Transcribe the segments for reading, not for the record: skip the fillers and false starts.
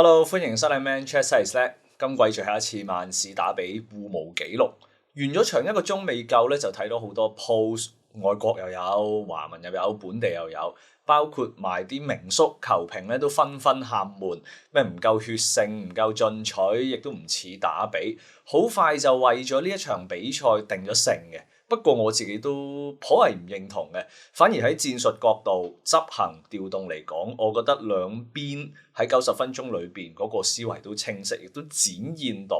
Hello，歡迎收睇 Manchester Select。今季最後一次曼市打比互無紀錄，完咗場一個鐘未夠咧，就睇到好多 post，外國又有，華文又有，本地又有，包括埋啲名宿球評咧都紛紛喊悶，咩唔夠血性、唔夠進取，亦都唔似打比，好快就為咗呢一場比賽定咗勝嘅。不過我自己都頗為唔認同嘅，反而喺戰術角度、執行調動嚟講，我覺得兩邊喺90分鐘裏邊嗰個思維都清晰，亦都展現到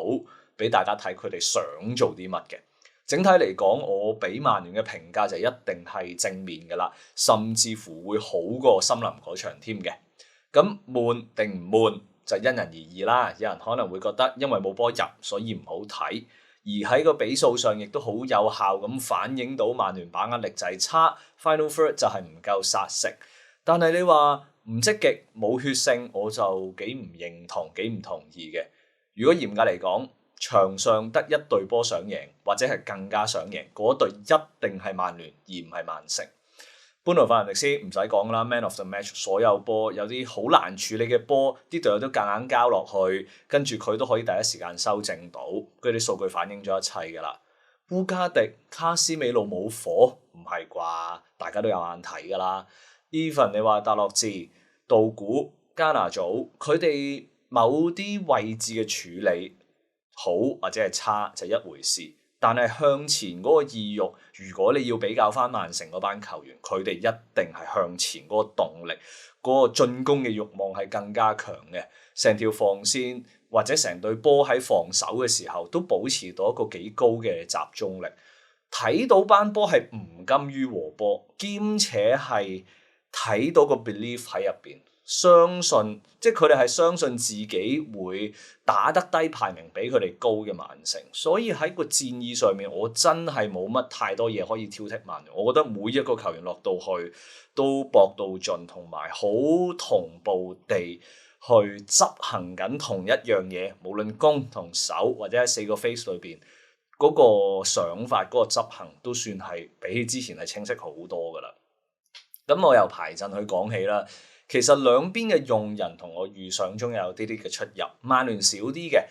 俾大家睇佢哋想做啲乜嘅。整體嚟講，我俾曼聯嘅評價就一定係正面㗎啦，甚至乎會好過森林嗰場添嘅。咁悶定唔悶就因人而異啦，有人可能會覺得因為冇波入，所以唔好睇。而喺個比數上亦都好有效咁反映到曼聯把握力就係差 ，final third 就係唔夠殺食。但係你話唔積極冇血性，我就幾唔認同幾唔同意嘅。如果嚴格嚟講，場上得一隊波想贏，或者係更加想贏，嗰隊一定係曼聯而唔係曼城。般奴費蘭迪斯唔使講啦 ，Man of the Match， 所有波有啲好難處理嘅波，啲隊友都夾硬交落去，跟住佢都可以第一時間修正到，佢啲數據反映咗一切㗎啦。烏加迪、卡斯美路冇火，唔係啩？大家都有眼睇㗎啦。Even 你話達洛治、道古、加拿祖，佢哋某啲位置嘅處理好或者係差就一回事。但係向前嗰個意欲，如果你要比較翻曼城嗰班球員，佢哋一定係向前嗰個動力、嗰個進攻嘅慾望係更加強嘅。成條防線或者成隊波喺防守嘅時候，都保持到一個幾高嘅集中力。睇到班波係唔甘於和波，兼且係睇到個 belief 喺入邊。相信即係佢哋係相信自己會打得低排名比佢哋高嘅曼城，所以喺個戰意上面，我真係冇乜太多嘢可以挑剔曼聯。我覺得每一個球員落到去都搏到盡，同埋好同步地去執行緊同一樣嘢，無論攻同守或者喺4個 phase 裏邊嗰個想法、嗰個執行都算係比起之前係清晰好多噶啦。咁我由排陣去講起啦。其實兩邊嘅用人同我預想中有啲啲嘅出入，曼聯少啲嘅，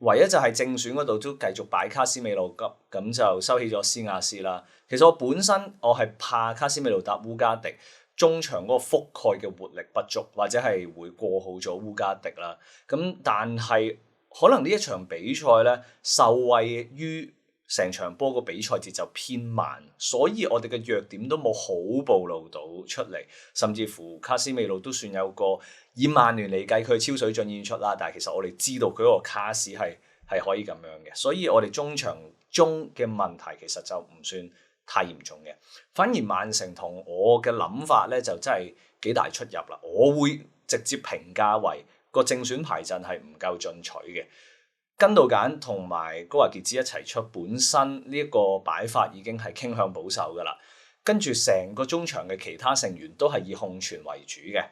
唯一就係正選嗰度都繼續擺卡斯美路急，咁就收起咗斯亞斯啦。其實我本身係怕卡斯美路搭烏加迪，中場嗰個覆蓋嘅活力不足，或者係會過好咗烏加迪啦。咁但係可能呢一場比賽咧，受惠於成場波個比賽節奏偏慢，所以我哋嘅弱點都冇好暴露到出嚟，甚至乎卡斯美路都算有個以曼聯嚟計佢超水準演出啦。但係其實我哋知道佢嗰個卡士係可以咁樣嘅，所以我哋中場中嘅問題其實就唔算太嚴重嘅。反而曼城同我嘅諗法咧就真係幾大出入啦。我會直接評價為個正選排陣係唔夠進取嘅。根道簡同埋高華傑茲一齊出，本身呢一個擺法已經係傾向保守㗎啦。跟住成個中場嘅其他成員都係以控傳為主嘅。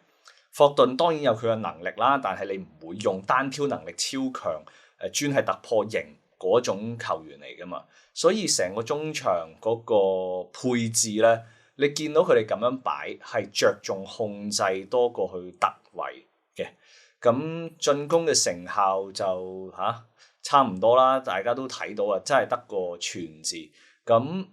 霍頓當然有佢嘅能力啦，但係你唔會用單挑能力超強、專係突破型嗰種球員嚟㗎嘛。所以成個中場嗰個配置咧，你見到佢哋咁樣擺係着重控制多過去突圍嘅。咁進攻嘅成效就差唔多啦，大家都睇到啊，真係得個傳字。咁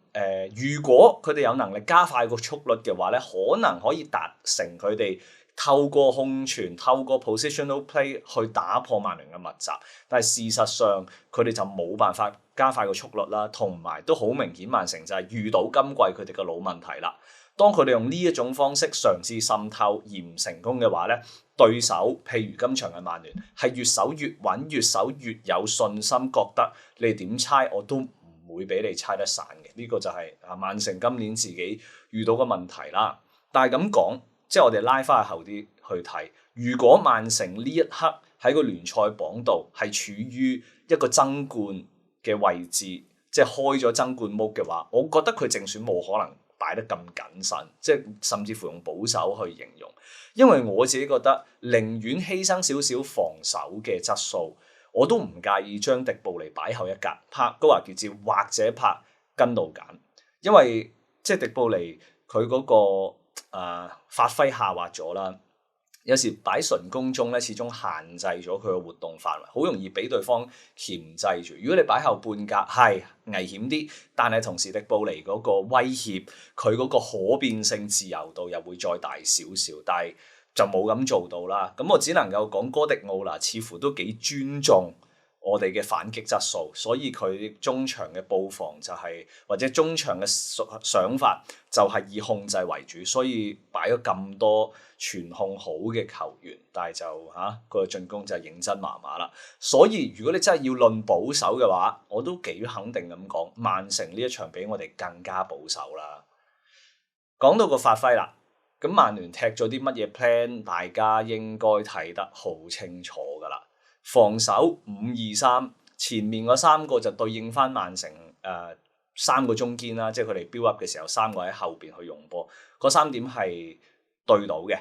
如果佢哋有能力加快個速率嘅話咧，可能可以達成佢哋透過控傳、透過 positional play 去打破曼聯嘅密集。但係事實上，佢哋就冇辦法加快個速率啦，同埋都好明顯，曼城就係遇到今季佢哋嘅老問題啦。當佢哋用呢一種方式嘗試滲透而唔成功嘅話咧，對手譬如今場嘅曼聯係越守越穩，越守越有信心，覺得你點猜我都唔會俾你猜得散嘅。呢個就係曼城今年自己遇到嘅問題啦。但係咁講，即係我哋拉翻去後啲去睇，如果曼城呢一刻喺個聯賽榜度係處於一個爭冠嘅位置，即係開咗爭冠模嘅話，我覺得佢正選冇可能擺得咁謹慎，即係甚至乎用保守去形容。因為我自己覺得寧願犧牲少少防守嘅質素，我都唔介意將迪布尼擺後一格，拍高華傑照或者拍根道簡，因為即係迪布尼佢嗰個發揮下滑咗啦。有時擺純攻中咧，始終限制咗佢嘅活動範圍，好容易俾對方鉗制住。如果你擺後半格係危險啲，但係同時迪布尼嗰個威脅，佢嗰個可變性自由度又會再大少少，但係就冇咁做到啦。咁我只能夠講哥迪奧拿似乎都幾尊重我哋嘅反擊質素，所以佢中場嘅布防就係、或者中場嘅想法就係以控制為主，所以擺咗咁多傳控好嘅球員，但係就個進攻就認真麻麻啦。所以如果你真係要論保守嘅話，我都幾肯定咁講，曼城呢一場比我哋更加保守啦。講到個發揮啦，咁曼聯踢咗啲乜嘢 plan，大家應該睇得好清楚㗎啦。防守5-2-3，前面嗰3個就對應翻曼城3個中堅啦，即係佢哋 build up 嘅時候3個喺後邊去用波，嗰3點係對到嘅，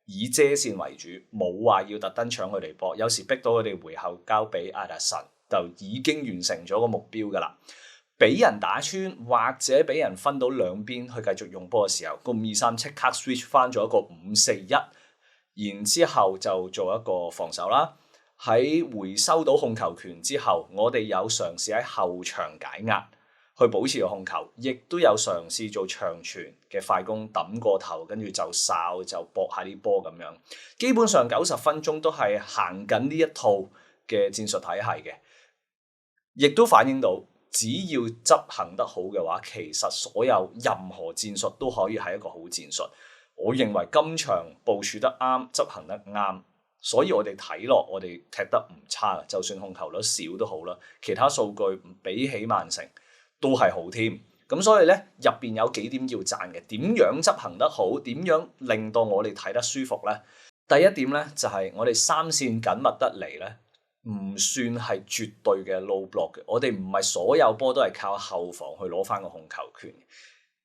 以遮線為主，冇話要特登搶佢哋波，有時逼到佢哋回後交俾艾達臣，就已經完成咗個目標㗎啦。俾人打穿或者俾人分到兩邊去繼續用波嘅時候，個5-2-3即刻 switch 翻咗一個5-4-1，然之後就做一個防守啦。喺回收到控球權之後，我哋有嘗試喺後場解壓去保持個控球，亦都有嘗試做長傳嘅快攻揼過頭，跟住就哨就搏下啲波咁樣。基本上90分鐘都係行緊呢一套嘅戰術體系嘅，亦都反映到只要執行得好嘅話，其實所有任何戰術都可以係一個好戰術。我認為今場部署得啱，執行得啱。所以我哋睇落，我哋踢得唔差，就算控球率少都好啦。其他數據比起曼城都係好添。咁所以咧，入邊有幾點要讚嘅，點樣執行得好，點樣令到我哋睇得舒服咧？第一點咧就係我哋3線緊密得嚟咧，唔算係絕對嘅 low block 嘅。我哋唔係所有波都係靠後防去攞翻個控球權，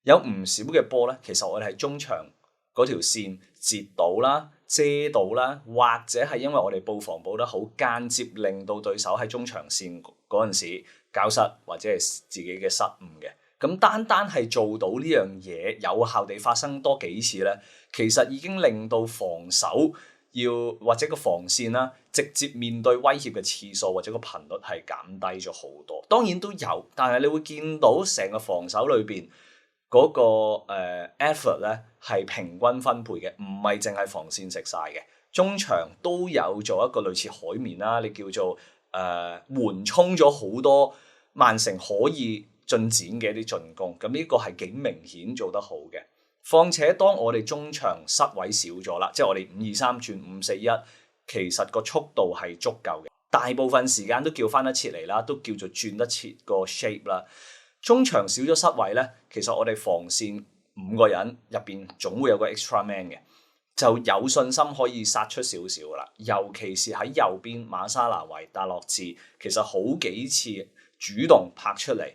有唔少嘅波咧，其實我哋係中場嗰條線截到啦。遮到啦，或者係因為我哋布防布得好，間接令到對手喺中場線嗰陣時交失或者係自己嘅失誤嘅。咁單係做到呢樣嘢，有效地發生多幾次咧，其實已經令到防守或者個防線啦，直接面對威脅嘅次數或者個頻率係減低咗好多。當然都有，但係你會見到成個防守裏邊嗰個effort 咧係平均分配嘅，唔係淨係防線食晒嘅。中場都有做一個類似海綿啦，你叫做緩衝咗好多曼城可以進展嘅一啲進攻。咁呢個係幾明顯做得好嘅。況且當我哋中場失位少咗啦，即係我哋5-2-3轉5-4-1，其實個速度係足夠嘅，大部分時間都叫翻得切嚟啦，都叫做轉得切個 shape 啦。中場少咗失位咧，其實我哋防線5個人入邊總會有個 extra man 嘅，就有信心可以殺出少少噶啦。尤其是喺右邊馬沙拿維、達洛治，其實好幾次主動拍出嚟，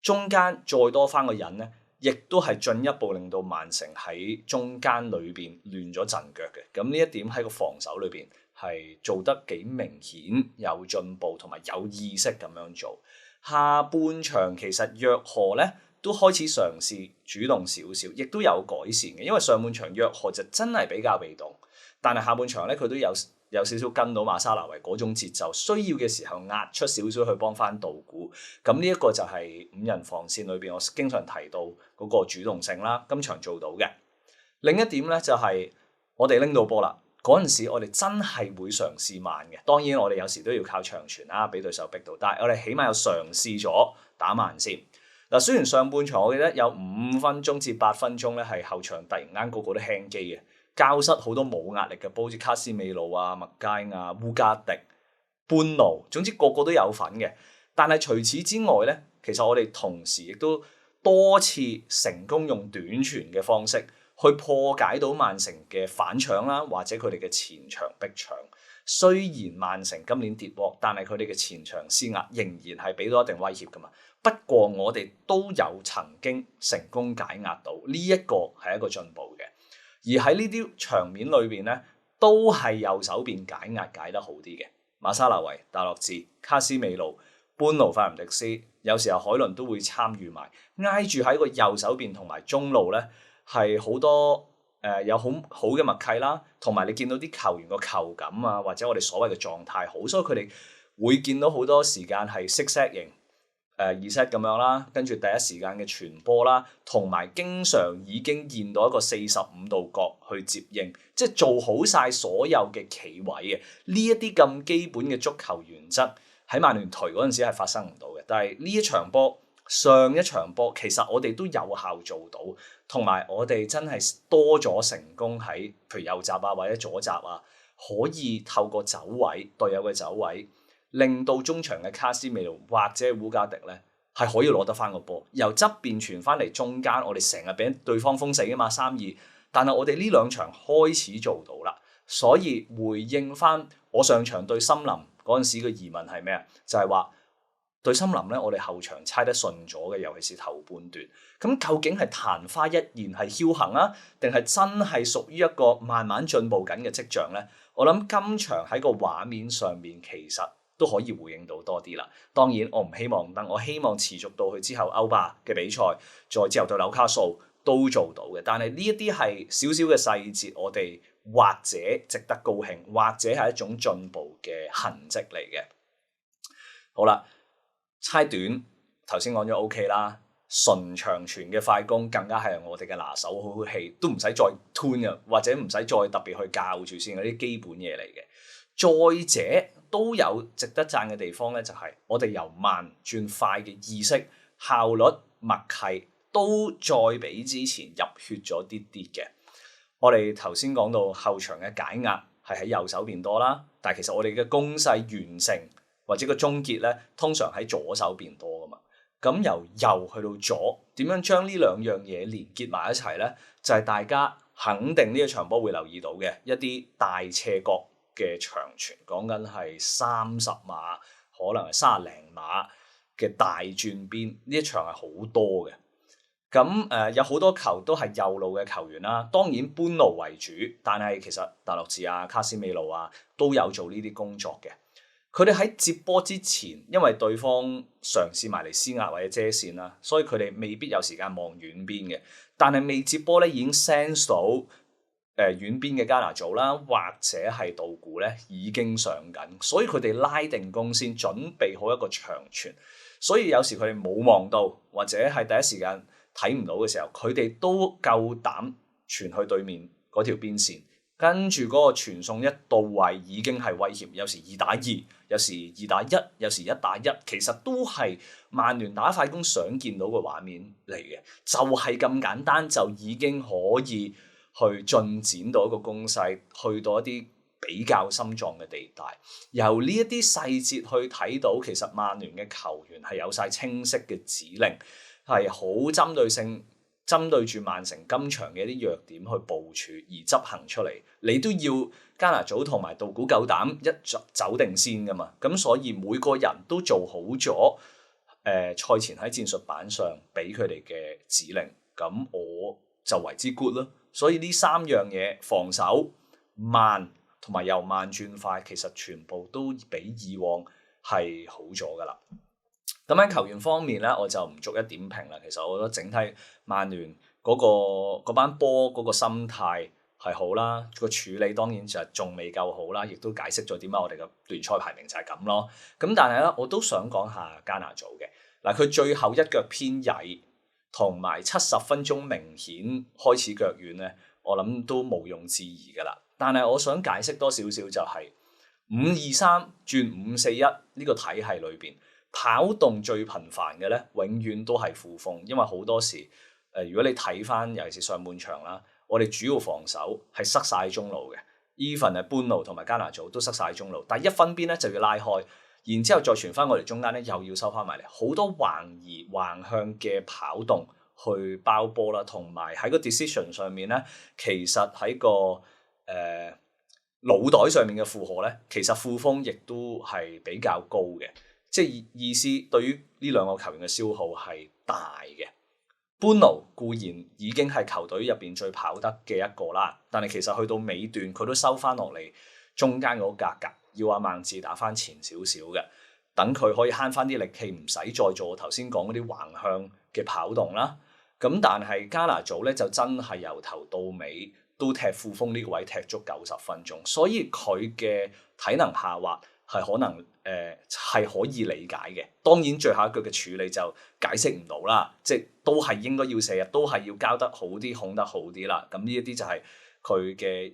中間再多翻個人咧，亦都係進一步令到曼城喺中間裏邊亂咗陣腳嘅。咁呢一點喺個防守裏邊係做得幾明顯，有進步同埋有意識咁樣做。下半場其實約荷咧都開始嘗試主動少少，亦都有改善嘅。因為上半場約荷就真係比較被動，但係下半場咧佢都有少少跟到馬沙拿維嗰種節奏，需要嘅時候壓出少少去幫翻道古。咁呢一個就係5人防線裏邊我經常提到嗰個主動性啦，今場做到嘅。另一點咧就係我哋拎到波啦。嗰陣時，我哋真係會嘗試慢嘅。當然，我哋有時都要靠長傳啦，俾對手逼到。但係我哋起碼有嘗試咗打慢先。嗱，雖然上半場我記得有5分鐘至8分鐘咧，係後場突然間個個都輕機嘅，交失好多冇壓力嘅波，好似卡斯美路啊、麥佳亞、烏加迪、班奴，總之個個都有份嘅。但係除此之外咧，其實我哋同時亦都多次成功用短傳嘅方式去破解到曼城嘅反搶啦，或者佢哋嘅前場逼搶。雖然曼城今年跌波，但係佢哋嘅前場施壓仍然係俾到一定威脅噶嘛。不過我哋都有曾經成功解壓到，呢一個係一個進步嘅。而喺呢啲場面裏邊咧，都係右手邊解壓解得好啲嘅。馬沙拿維、達洛治、卡斯美路、班奴、法蘭迪斯，有時候海倫都會參與埋，挨住喺個右手邊同埋中路咧。係好多有好好嘅默契啦，同埋你見到啲球員個球感啊，或者我哋所謂嘅狀態好，所以佢哋會見到好多時間係識 set 型二 set 咁樣啦，跟住第一時間嘅傳波啦，同埋經常已經見到一個45度角去接應，即係做好晒所有嘅企位嘅呢一啲咁基本嘅足球原則喺曼聯頹嗰陣時係發生唔到嘅，但係呢一場波。上一場波其實我哋都有效做到，同埋我哋真係多咗成功喺譬如右閘啊或者左閘啊，可以透過走位隊友嘅走位，令到中場嘅卡斯美路或者烏加迪咧係可以攞得翻個波，由側邊傳翻嚟中間，我哋成日俾對方封死啊嘛3-2，但係我哋呢兩場開始做到啦，所以回應翻我上場對森林嗰陣時嘅疑問係咩啊？就係話。對森林咧，我哋後場猜得順咗嘅，尤其是頭半段。咁究竟係曇花一現係僥倖啊，定係真係屬於一個慢慢進步緊嘅跡象咧？我諗今場喺個畫面上面其實都可以回應到多啲啦。當然我唔希望等，我希望持續到去之後歐霸嘅比賽，再之後對紐卡素都做到嘅。但係呢一啲係少少嘅細節，我哋或者值得高興，或者係一種進步嘅痕跡嚟嘅。好啦。猜短頭先講咗 OK 啦，純長傳嘅快攻更加係我哋嘅拿手好戲，都唔使再 tune 嘅，或者唔使再特別去教住先嗰啲基本嘢嚟嘅。再者都有值得讚嘅地方咧，就係我哋由慢轉快嘅意識、效率、默契都再比之前入血咗啲啲嘅。我哋頭先講到後場嘅解壓係喺右手邊多啦，但係其實我哋嘅攻勢完成。或者個終結咧，通常喺左手邊多噶嘛。咁由右去到左，點樣將呢兩樣嘢連結埋一齊咧？就係大家肯定呢一場波會留意到嘅一啲大斜角嘅長傳，講緊係30碼，可能係30零碼嘅大轉邊。呢一場係好多嘅。咁有好多球都係右路嘅球員啦，當然搬路為主，但係其實達洛治啊、卡斯美路啊都有做呢啲工作嘅。佢哋喺接波之前，因為對方嘗試埋嚟施壓或者遮線啦，所以佢哋未必有時間望遠邊嘅。但係未接波咧，已經 sense 到遠邊嘅加拿祖啦，或者係道古咧已經上緊，所以佢哋拉定弓先，準備好一個長傳。所以有時佢哋冇望到，或者係第一時間睇唔到嘅時候，佢哋都夠膽傳去對面嗰條邊線。跟住嗰個傳送一到位已經係威脅，有時2打2，有時2打1，有時1打1，其實都係曼聯打快攻想見到嘅畫面嚟嘅，就係咁簡單就已經可以去進展到一個攻勢，去到一啲比較心臟嘅地帶。由呢一啲細節去睇到，其實曼聯嘅球員係有晒清晰嘅指令，係好針對性。針對住曼城今場嘅一啲弱點去部署而執行出嚟，你都要加拿祖同埋道古夠膽一走定先噶嘛，咁所以每個人都做好咗賽前喺戰術板上俾佢哋嘅指令，咁我就為之 good 咯。所以呢3樣嘢，防守慢同埋由慢轉快，其實全部都比以往係好咗噶啦。咁喺球員方面咧，我就唔逐一點評啦。其實我覺得整體曼聯嗰班波嗰個心態係好啦，個處理當然就係仲未夠好啦，亦都解釋咗點解我哋嘅聯賽排名就係咁咯。咁但係咧，我都想講下加拿祖嘅嗱，佢最後一腳偏曳，同埋70分鐘明顯開始腳軟咧，我諗都毋庸置疑噶啦。但係我想解釋多少少就係5-2-3轉5-4-1呢個體系裏邊。跑動最頻繁嘅咧，永遠都係副鋒，因為好多時如果你睇翻，尤其是上半場啦，我哋主要防守係塞晒中路嘅 ，even 係搬路同埋加拿祖都塞晒中路，但係一分邊咧就要拉開，然之後再傳翻我哋中間咧，又要收翻埋嚟，好多橫移橫向嘅跑動去包波啦，同埋喺個 decision 上面咧，其實喺個腦袋上面嘅負荷咧，其實副鋒亦都係比較高嘅。即係意思，對於呢兩個球員嘅消耗係大嘅。班奴固然已經係球隊入邊最跑得嘅一個啦，但係其實去到尾段佢都收翻落嚟中間嗰格，要阿曼治打翻前少少嘅，等佢可以慳翻啲力氣，唔使再做頭先講嗰啲橫向嘅跑動啦。咁但係加拿祖咧就真係由頭到尾都踢副鋒呢個位踢足90分鐘，所以佢嘅體能下滑係可能係可以理解嘅。當然最後一腳嘅處理就解釋唔到啦，即係都係應該要射入，都係要交得好啲，控得好啲啦。咁呢一啲就係佢嘅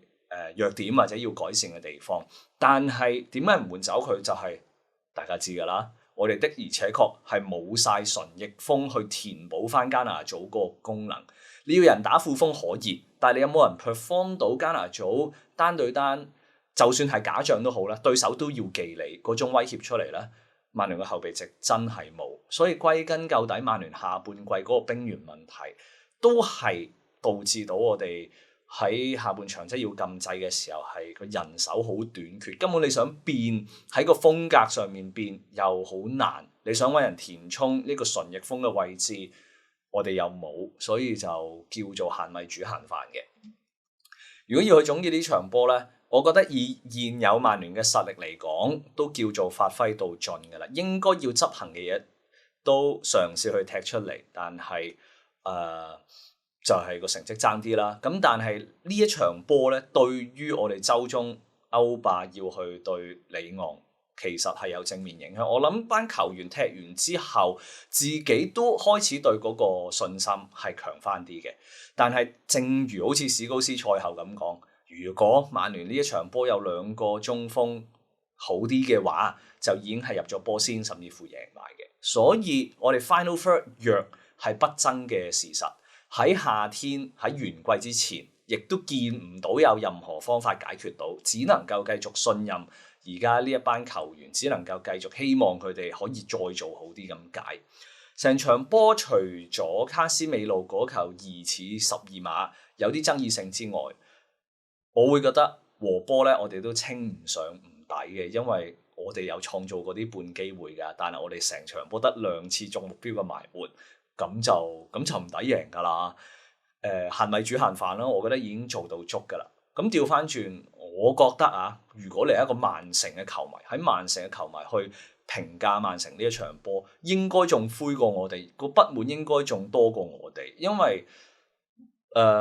弱點或者要改善嘅地方。但係點解唔換走佢就係大家知㗎啦。我哋的而且確係冇晒純逆風去填補翻加拿祖嗰個功能。你要人打副鋒可以，但係你有冇人 perform 到加拿祖單對單？就算係假象都好啦，對手都要忌你嗰種威脅出嚟咧。曼聯嘅後備席真係冇，所以歸根究底，曼聯下半季嗰個兵員問題都係導致到我哋喺下半場即係要禁制嘅時候係個人手好短缺，根本你想變喺個風格上面變又好難，你想揾人填充呢個純逆風嘅位置，我哋又冇，所以就叫做限米煮閒飯嘅。如果要去總結呢場波咧，我覺得以現有曼聯嘅實力嚟講，都叫做發揮到盡㗎啦。應該要執行嘅嘢都嘗試去踢出嚟，但係就係個成績爭啲啦。咁但係呢一場波咧，對於我哋周中歐霸要去對里昂，其實係有正面影響。我諗班球員踢完之後，自己都開始對嗰個信心係強翻啲嘅。但係正如好似史高斯賽後咁講，如果曼聯呢一場波有2個中鋒好啲嘅話，就已經係入咗波先，甚至乎贏埋嘅。所以我哋 Final Third 弱係不爭嘅事實。喺夏天喺完季之前，亦都見唔到有任何方法解決到，只能夠繼續信任而家呢一班球員，只能夠繼續希望佢哋可以再做好啲咁解。成場波除咗卡斯美路嗰球疑似12碼有啲爭議性之外，我會覺得和波咧，我哋都稱唔上唔抵嘅，因為我哋有創造過啲半機會㗎，但係我哋成場波得2次中目標嘅埋門，咁就唔抵贏㗎啦。限米煮閒飯啦，我覺得已經做到足㗎啦。咁調翻轉，我覺得啊，如果你係一個曼城嘅球迷，喺曼城嘅球迷去評價曼城呢一場波，應該仲灰過我哋，個不滿應該仲多過我哋，因為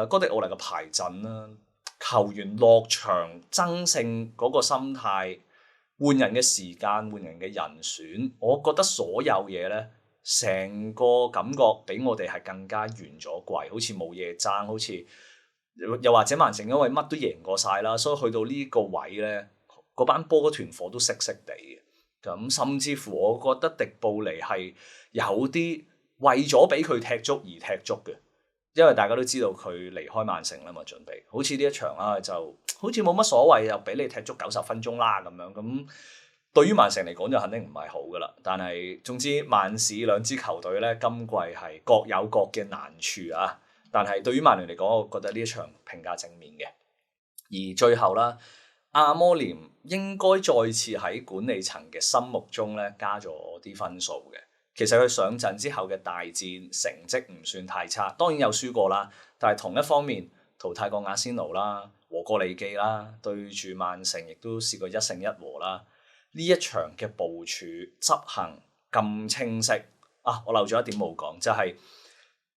哥迪奧尼嘅排陣啦，球員落場爭勝嗰個心態，換人嘅時間，換人嘅人選，我覺得所有嘢咧，成個感覺比我哋係更加圓咗季，好似冇嘢爭，好似又或者曼城因為乜都贏過晒啦，所以去到呢個位咧，嗰班波嗰團火都熄熄地嘅。咁甚至乎我覺得迪布尼係有啲為咗俾佢踢足而踢足嘅，因為大家都知道佢離開曼城啦嘛，準備好似呢一場啊，就好似冇乜所謂，又俾你踢足90分鐘啦咁樣。咁對於曼城嚟講就肯定唔係好噶啦。但係總之曼市兩支球隊咧，今季係各有各嘅難處啊。但係對於曼聯嚟講，我覺得呢一場評價正面嘅。而最後啦，阿摩廉應該再次喺管理層嘅心目中咧加咗啲分數嘅。其實佢上陣之後嘅大戰成績唔算太差，當然有輸過啦，但係同一方面淘汰過阿仙奴啦、和過利記啦，對住曼城亦都試過1勝1和啦。呢一場嘅部署執行咁清晰啊！我漏咗一點冇講，就係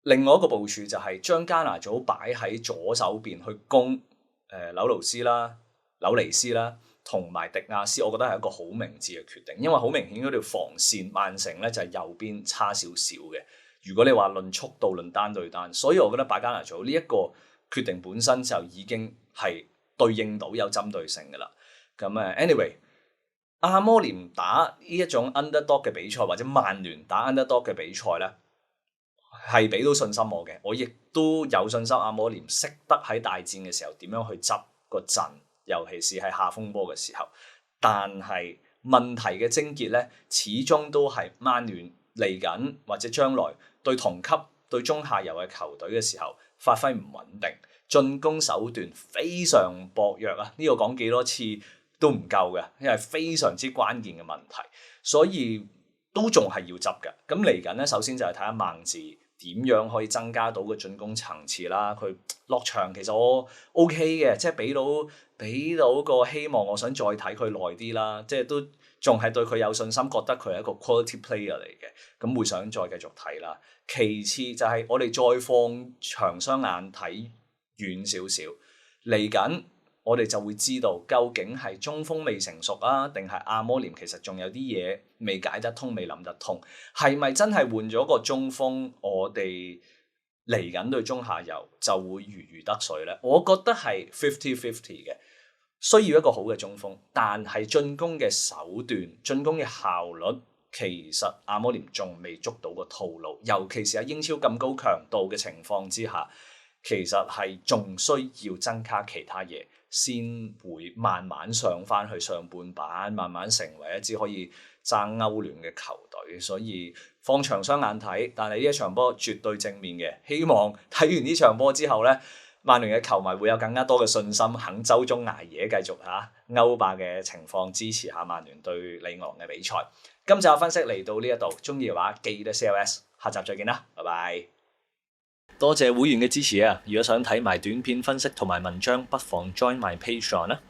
另外一個部署就係將加拿祖擺喺左手邊去攻紐尼斯啦，同埋迪亞斯，我覺得係一個好明智嘅決定，因為好明顯嗰條防線曼城咧就係右邊差少少嘅。如果你話論速度、論單對單，所以我覺得擺加拿祖呢一個決定本身就已經係對應到有針對性㗎啦。咁anyway， 阿摩廉打呢一種 underdog 嘅比賽，或者曼聯打 underdog 嘅比賽咧，係俾到信心我嘅。我亦都有信心阿摩廉識得喺大戰嘅時候點樣去執個陣。尤其是係下風波嘅時候，但係問題嘅症結咧，始終都係曼聯嚟緊或者將來對同級對中下游嘅球隊嘅時候發揮唔穩定，進攻手段非常薄弱啊！呢個講幾多次都唔夠嘅，因為非常之關鍵嘅問題，所以都仲係要執嘅。咁嚟緊咧，首先就係睇下孟治點樣可以增加到個進攻層次啦。佢落場其實我 OK 嘅，即係俾到個希望，我想再睇佢耐啲啦。即係都仲係對佢有信心，覺得佢係一個 quality player 嚟嘅，咁會想再繼續睇啦。其次就係我哋再放長雙眼睇遠少少，嚟緊我哋就會知道究竟係中鋒未成熟啊，定係阿摩廉其實仲有啲嘢未解得通、未諗得通，係咪真係換咗個中鋒，我哋嚟緊對中下游就會如魚得水呢？我覺得係 50-50 嘅，需要一個好嘅中鋒，但係進攻嘅手段、進攻嘅效率，其實阿摩廉仲未捉到個套路，尤其是喺英超咁高強度嘅情況之下，其實係仲需要增加其他嘢，先會慢慢上翻去上半版，慢慢成為一支可以爭歐聯嘅球隊。所以放長雙眼睇，但係呢一場波絕對正面嘅。希望睇完呢場波之後呢，曼聯嘅球迷會有更加多嘅信心，肯周中捱夜繼續歐霸嘅情況支持下曼聯對里昂嘅比賽。今集嘅分析嚟到呢一度，中意嘅話記得 CLS， 下集再見啦，拜拜。多謝會員嘅支持啊！如果想睇埋短片分析同埋文章，不妨 join my Patreon啦。